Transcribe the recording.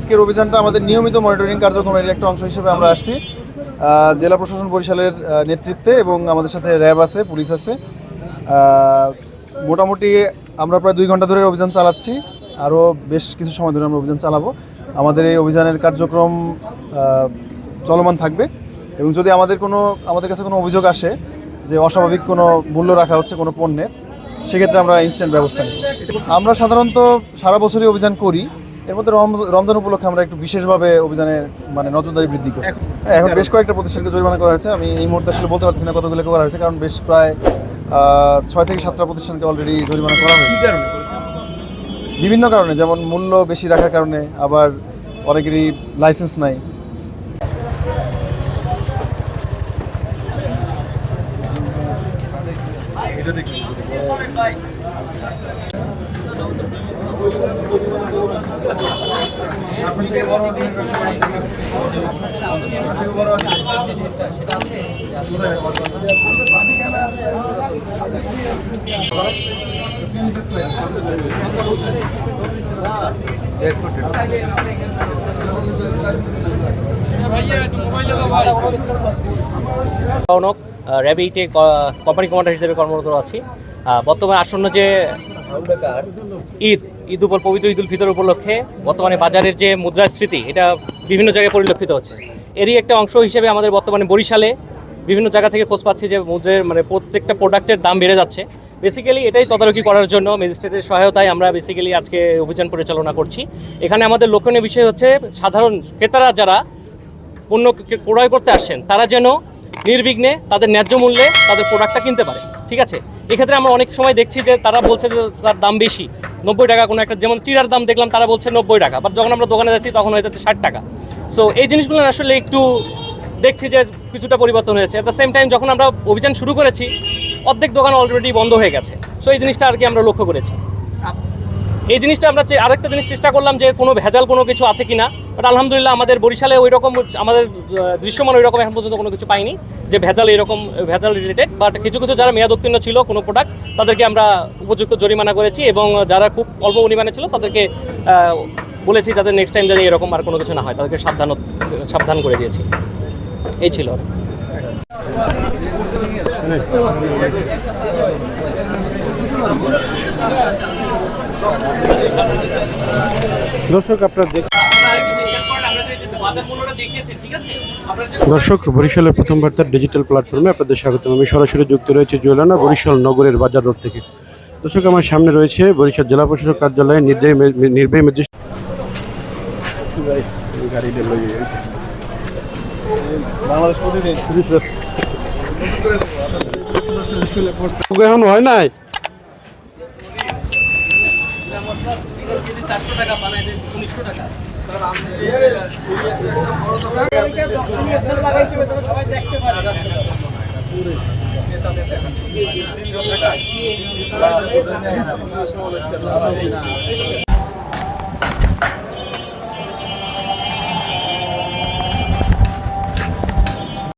আজকের অভিযানটা আমাদের নিয়মিত মনিটরিং কার্যক্রমের একটা অংশ হিসেবে আমরা আসছি। জেলা প্রশাসন বরিশালের নেতৃত্বে এবং আমাদের সাথে র্যাব আছে, পুলিশ আছে। মোটামুটি আমরা প্রায় 2 ঘন্টা ধরে অভিযান চালাচ্ছি, আরও বেশ কিছু সময় ধরে আমরা অভিযান চালাবো। আমাদের এই অভিযানের কার্যক্রম চলমান থাকবে এবং যদি আমাদের কাছে কোনো অভিযোগ আসে যে অস্বাভাবিক কোনো মূল্য রাখা হচ্ছে কোনো পণ্যের, সেক্ষেত্রে আমরা ইনস্ট্যান্ট ব্যবস্থা নিই। আমরা সাধারণত সারা বছরই অভিযান করি, এর মধ্যে রমজান উপলক্ষে আমরা একটু বিশেষভাবে অভিযানের নজরদারি বৃদ্ধি করছি। এখন বেশ কয়েকটা প্রতিষ্ঠানকে জরিমানা করা হয়েছে। আমি এই মুহূর্তে আসলে বলতে পারছি না কতগুলো করা হয়েছে, কারণ বেশ প্রায় 6 থেকে 7টা প্রতিষ্ঠানকে অলরেডি জরিমানা করা হয়েছে বিভিন্ন কারণে, যেমন মূল্য বেশি রাখার কারণে, আবার অনেকেরই লাইসেন্স নাই। র্যাব-8 কোম্পানি কমান্ডার হিসেবে কর্মরত আছি। বর্তমানে আসন্ন যে পবিত্র ঈদ উল ফিতর উপলক্ষে বর্তমানে বাজারের যে মুদ্রাস্ফীতি, এটা বিভিন্ন জায়গায় পরিলক্ষিত হচ্ছে। এরই একটা অংশ হিসেবে আমাদের বর্তমানে বরিশালে বিভিন্ন জায়গা থেকে খোঁজ পাচ্ছি যে মুদ্রার প্রত্যেকটা প্রোডাক্টের দাম বেড়ে যাচ্ছে। বেসিক্যালি এটাই তদারকি করার জন্য ম্যাজিস্ট্রেটের সহায়তায় আমরা বেসিক্যালি আজকে অভিযান পরিচালনা করছি। এখানে আমাদের লক্ষণীয় বিষয় হচ্ছে সাধারণ ক্রেতারা যারা পণ্য ক্রয় করতে আসছেন, তারা যেন নির্বিঘ্নে তাদের ন্যায্য মূল্যে তাদের প্রোডাক্টটা কিনতে পারে। ঠিক আছে, এক্ষেত্রে আমরা অনেক সময় দেখছি যে তারা বলছে যে তার দাম বেশি, 90 টাকা। কোনো একটা যেমন চিরার দাম দেখলাম তারা বলছে 90 টাকা, বাট যখন আমরা দোকানে যাচ্ছি তখন হয়ে যাচ্ছে 60 টাকা। সো এই জিনিসগুলো আসলে একটু দেখছি যে কিছুটা পরিবর্তন হয়েছে। অ্যাট দ্য সেম টাইম যখন আমরা অভিযান শুরু করেছি, অর্ধেক দোকান অলরেডি বন্ধ হয়ে গেছে। সো এই জিনিসটা আর কি আমরা লক্ষ্য করেছি। এই জিনিসটা আমরা আরেকটা জিনিস চেষ্টা করলাম যে কোনো ভেজাল কোনো কিছু আছে কিনা, বাট আলহামদুলিল্লাহ আমাদের বরিশালে ওই রকম আমাদের দৃশ্যমান ওই রকম এখন পর্যন্ত কোনো কিছু পাইনি যে ভেজাল এরকম ভেজাল রিলেটেড। বাট কিছু কিছু যারা মেয়াদ উত্তীর্ণ ছিল কোনো প্রোডাক্ট, তাদেরকে আমরা উপযুক্ত জরিমানা করেছি এবং যারা খুব অল্প পরিমাণে ছিল তাদেরকে বলেছি যাতে নেক্সট টাইম যাতে এরকম আর কোনো কিছু না হয়, তাদেরকে সাবধান করে দিয়েছি। এই ছিল। দর্শক, বরিশালের প্রথম বার্তার ডিজিটাল প্ল্যাটফর্মে আপনাদের স্বাগতম। আমি সরাসরি যুক্ত রয়েছে জুয়েলানা, বরিশাল নগরের বাজার রোড থেকে। দর্শক, আমার সামনে রয়েছে বরিশাল জেলা প্রশাসক কার্যালয়ে নির্বাহী ম্যাজিস্ট্রেট। এখন হয় নাই সবাই দেখতে পারে।